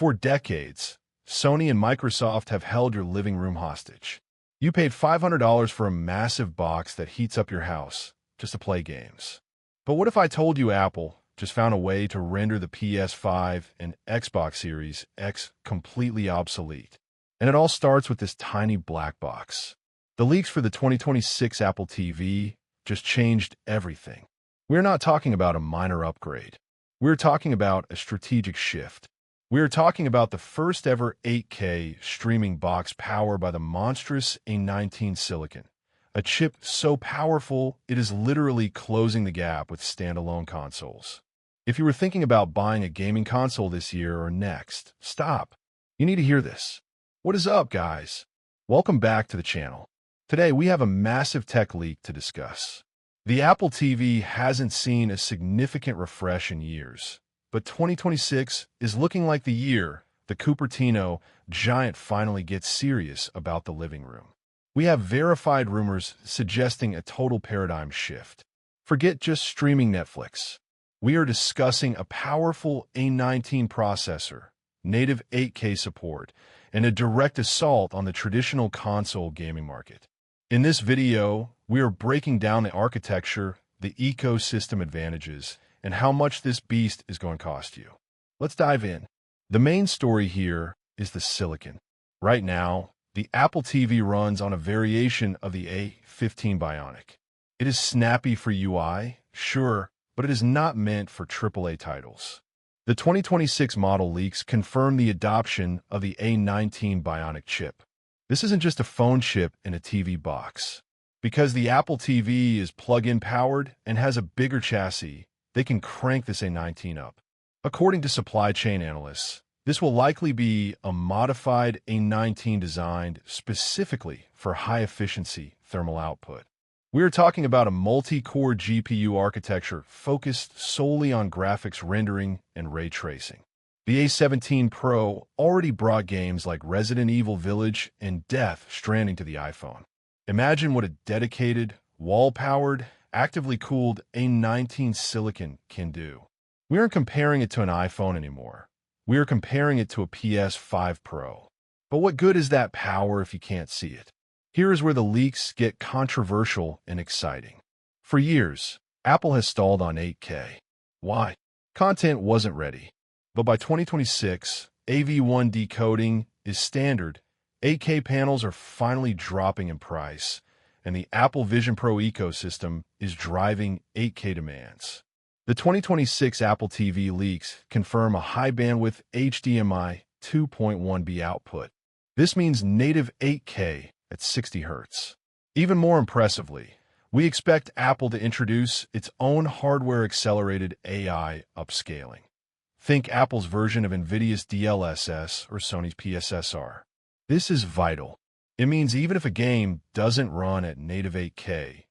For decades, Sony and Microsoft have held your living room hostage. You paid $500 for a massive box that heats up your house just to play games. But what if I told you Apple just found a way to render the PS5 and Xbox Series X completely obsolete? And it all starts with this tiny black box. The leaks for the 2026 Apple TV just changed everything. We're not talking about a minor upgrade. We're talking about a strategic shift. We're talking about the first ever 8K streaming box powered by the monstrous A19 silicon, a chip so powerful it is literally closing the gap with standalone consoles. If you were thinking about buying a gaming console this year or next, stop. You need to hear this. What is up, guys? Welcome back to the channel. Today, we have a massive tech leak to discuss. The Apple TV hasn't seen a significant refresh in years, but 2026 is looking like the year the Cupertino giant finally gets serious about the living room. We have verified rumors suggesting a total paradigm shift. Forget just streaming Netflix. We are discussing a powerful A19 processor, native 8K support, and a direct assault on the traditional console gaming market. In this video, we are breaking down the architecture, the ecosystem advantages, and how much this beast is going to cost you. Let's dive in. The main story here is the silicon. Right now, the Apple TV runs on a variation of the A15 Bionic. It is snappy for UI, sure, but it is not meant for AAA titles. The 2026 model leaks confirm the adoption of the A19 Bionic chip. This isn't just a phone chip in a TV box. Because the Apple TV is plug-in powered and has a bigger chassis, they can crank this A19 up. According to supply chain analysts, this will likely be a modified A19 designed specifically for high-efficiency thermal output. We are talking about a multi-core GPU architecture focused solely on graphics rendering and ray tracing. The A17 Pro already brought games like Resident Evil Village and Death Stranding to the iPhone. Imagine what a dedicated, wall-powered, actively cooled A19 silicon can do. We aren't comparing it to an iPhone anymore. We are comparing it to a PS5 Pro. But what good is that power if you can't see it? Here is where the leaks get controversial and exciting. For years, Apple has stalled on 8K. Why? Content wasn't ready. But by 2026, AV1 decoding is standard. 8K panels are finally dropping in price, and the Apple Vision Pro ecosystem is driving 8K demands. The 2026 Apple TV leaks confirm a high-bandwidth HDMI 2.1B output. This means native 8K at 60 Hz. Even more impressively, we expect Apple to introduce its own hardware-accelerated AI upscaling. Think Apple's version of NVIDIA's DLSS or Sony's PSSR. This is vital. It means even if a game doesn't run at native 8K,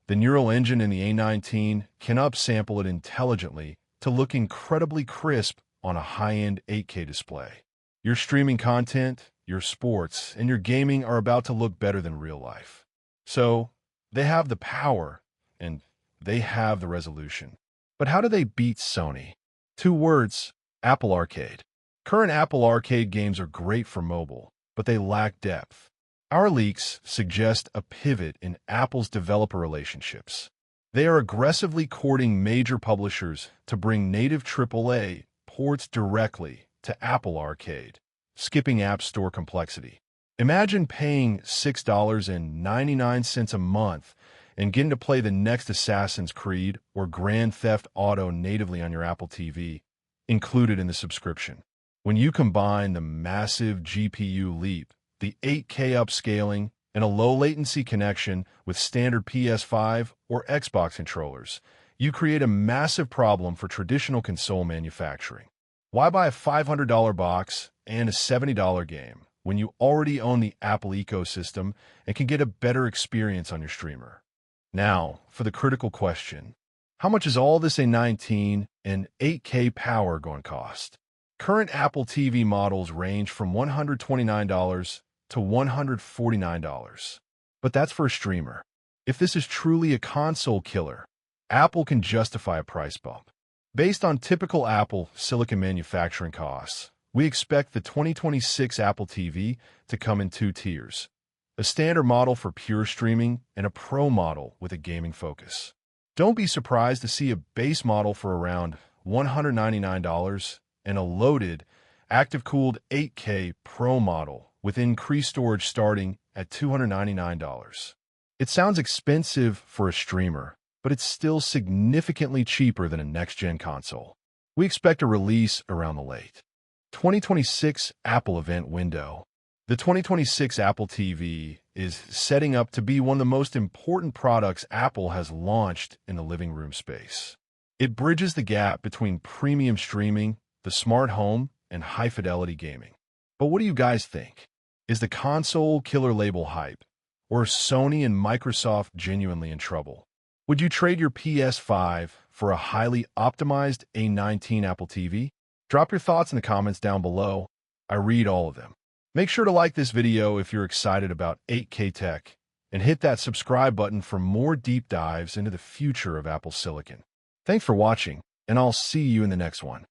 the neural engine in the A19 can upsample it intelligently to look incredibly crisp on a high-end 8K display. Your streaming content, your sports, and your gaming are about to look better than real life. So, they have the power, and they have the resolution. But how do they beat Sony? 2 words: Apple Arcade. Current Apple Arcade games are great for mobile, but they lack depth. Our leaks suggest a pivot in Apple's developer relationships. They are aggressively courting major publishers to bring native AAA ports directly to Apple Arcade, skipping App Store complexity. Imagine paying $6.99 a month and getting to play the next Assassin's Creed or Grand Theft Auto natively on your Apple TV, included in the subscription. When you combine the massive GPU leap, the 8K upscaling, and a low-latency connection with standard PS5 or Xbox controllers, you create a massive problem for traditional console manufacturing. Why buy a $500 box and a $70 game when you already own the Apple ecosystem and can get a better experience on your streamer? Now, for the critical question, how much is all this A19 and 8K power going to cost? Current Apple TV models range from $129 to $149. But that's for a streamer. If this is truly a console killer, Apple can justify a price bump. Based on typical Apple silicon manufacturing costs, We expect the 2026 Apple TV to come in two tiers: a standard model for pure streaming and a pro model with a gaming focus. Don't be surprised to see a base model for around $199 and a loaded, active-cooled 8K Pro model with increased storage starting at $299. It sounds expensive for a streamer, but it's still significantly cheaper than a next-gen console. We expect a release around the late 2026 Apple event window. The 2026 Apple TV is setting up to be one of the most important products Apple has launched in the living room space. It bridges the gap between premium streaming, the smart home, and high-fidelity gaming. But what do you guys think? Is the console killer label hype, or are Sony and Microsoft genuinely in trouble? Would you trade your PS5 for a highly optimized A19 Apple TV? Drop your thoughts in the comments down below. I read all of them. Make sure to like this video if you're excited about 8K tech, and hit that subscribe button for more deep dives into the future of Apple Silicon. Thanks for watching, and I'll see you in the next one.